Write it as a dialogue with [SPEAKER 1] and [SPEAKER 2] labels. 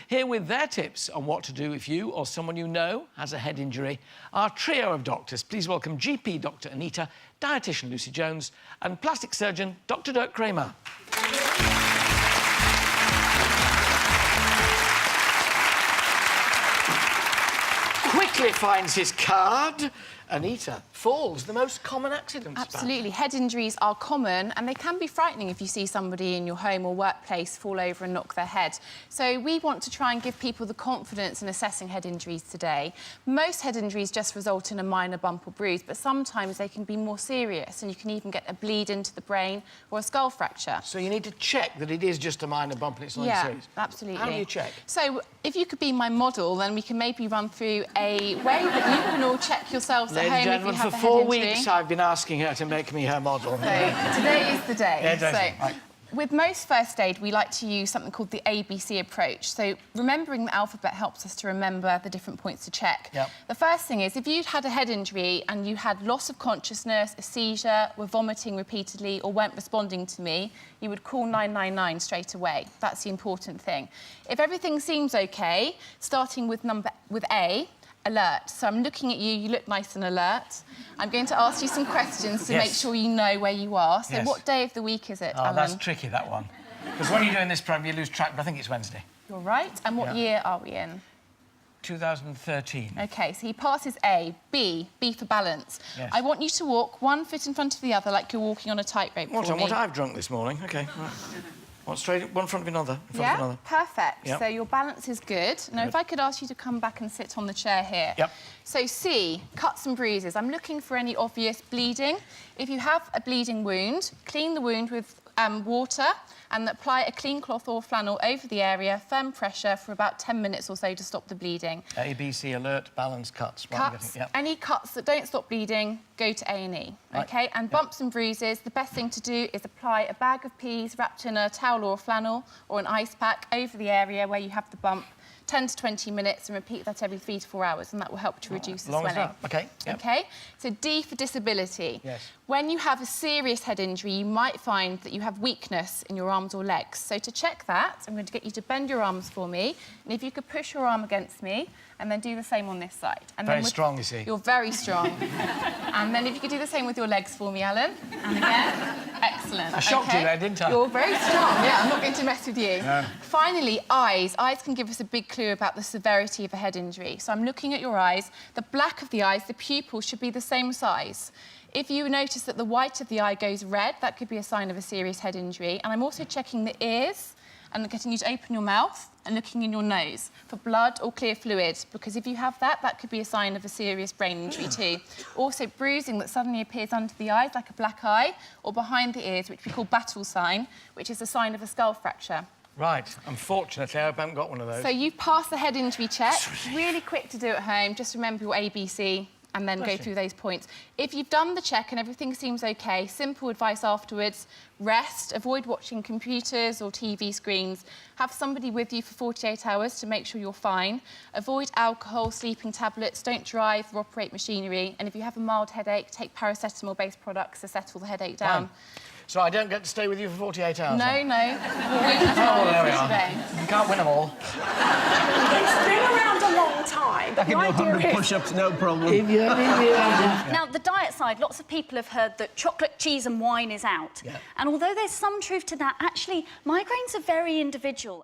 [SPEAKER 1] Here with their tips on what to do if you or someone you know has a head injury, our trio of doctors. Please welcome GP Dr Anita, dietitian Lucy Jones and plastic surgeon Dr Dirk Kramer. Quickly finds his card. Anita, falls, the most common accident.
[SPEAKER 2] Absolutely. Head injuries are common and they can be frightening if you see somebody in your home or workplace fall over and knock their head. So we want to try and give people the confidence in assessing head injuries today. Most head injuries just result in a minor bump or bruise, but sometimes they can be more serious and you can even get a bleed into the brain or a skull fracture.
[SPEAKER 1] So you need to check that it is just a minor bump and it's not serious?
[SPEAKER 2] Yeah, absolutely.
[SPEAKER 1] How do you check?
[SPEAKER 2] So if you could be my model, then we can maybe run through a way that you can all check yourselves at home if you have a head injury.
[SPEAKER 1] For 4 weeks I've been asking her to make me her model.
[SPEAKER 2] So today is the day.
[SPEAKER 1] Yeah, right.
[SPEAKER 2] With most first aid, we like to use something called the ABC approach. So remembering the alphabet helps us to remember the different points to check.
[SPEAKER 1] Yep.
[SPEAKER 2] The first thing is, if you'd had a head injury and you had loss of consciousness, a seizure, were vomiting repeatedly or weren't responding to me, you would call 999 straight away. That's the important thing. If everything seems OK, starting with A, alert. So I'm looking at you, you look nice and alert. I'm going to ask you some questions to make sure you know where you are. So what day of the week is it, Alan?
[SPEAKER 1] That's tricky, that one. Because when you're doing this programme, you lose track, but I think it's Wednesday.
[SPEAKER 2] You're right. And what year are we in?
[SPEAKER 1] 2013.
[SPEAKER 2] OK, so he passes A. B for balance.
[SPEAKER 1] Yes.
[SPEAKER 2] I want you to walk 1 foot in front of the other like you're walking on a tightrope for me.
[SPEAKER 1] What I've drunk this morning. OK, right. One straight, one in front of another.
[SPEAKER 2] Perfect.
[SPEAKER 1] Yep.
[SPEAKER 2] So your balance is good. Now, if I could ask you to come back and sit on the chair here.
[SPEAKER 1] Yep.
[SPEAKER 2] So C, cuts and bruises. I'm looking for any obvious bleeding. If you have a bleeding wound, clean the wound with water and apply a clean cloth or flannel over the area, firm pressure for about 10 minutes or so to stop the bleeding.
[SPEAKER 1] A, B, C, alert, balance, cuts.
[SPEAKER 2] Cuts. Any cuts that don't stop bleeding, go to A&E, OK? And bumps and bruises, the best thing to do is apply a bag of peas wrapped in a towel or a flannel or an ice pack over the area where you have the bump, 10 to 20 minutes, and repeat that every 3 to 4 hours, and that will help to reduce the swelling.
[SPEAKER 1] Long as that. OK. Yep.
[SPEAKER 2] OK? So D for disability.
[SPEAKER 1] Yes.
[SPEAKER 2] When you have a serious head injury, you might find that you have weakness in your arms or legs. So to check that, I'm going to get you to bend your arms for me, and if you could push your arm against me, and then do the same on this side. And
[SPEAKER 1] very strong, you see.
[SPEAKER 2] You're very strong. And then if you could do the same with your legs for me, Alan. And again. Excellent.
[SPEAKER 1] I shocked you there, didn't I?
[SPEAKER 2] You're very strong. Yeah, I'm not going to mess with you.
[SPEAKER 1] No.
[SPEAKER 2] Finally, eyes. Eyes can give us a big clue about the severity of a head injury. So I'm looking at your eyes. The black of the eyes, the pupil, should be the same size. If you notice that the white of the eye goes red, that could be a sign of a serious head injury. And I'm also checking the ears and getting you to open your mouth and looking in your nose for blood or clear fluid, because if you have that, that could be a sign of a serious brain injury too. Also, bruising that suddenly appears under the eyes, like a black eye, or behind the ears, which we call battle sign, which is a sign of a skull fracture.
[SPEAKER 1] Right. Unfortunately, I hope I haven't got one of those.
[SPEAKER 2] So you've passed the head injury check. Really quick to do at home. Just remember your ABC and then go through those points. If you've done the check and everything seems OK, simple advice afterwards, rest, avoid watching computers or TV screens, have somebody with you for 48 hours to make sure you're fine, avoid alcohol, sleeping tablets, don't drive or operate machinery, and if you have a mild headache, take paracetamol-based products to settle the headache down.
[SPEAKER 1] Fine. So I don't get to stay with you for 48 hours?
[SPEAKER 2] No, no.
[SPEAKER 1] There we are. You can't win them all.
[SPEAKER 3] It's been around a long time.
[SPEAKER 4] I can do 100 push-ups, no problem.
[SPEAKER 3] Now, the diet side, lots of people have heard that chocolate, cheese and wine is out.
[SPEAKER 1] Yeah.
[SPEAKER 3] And although there's some truth to that, actually, migraines are very individual.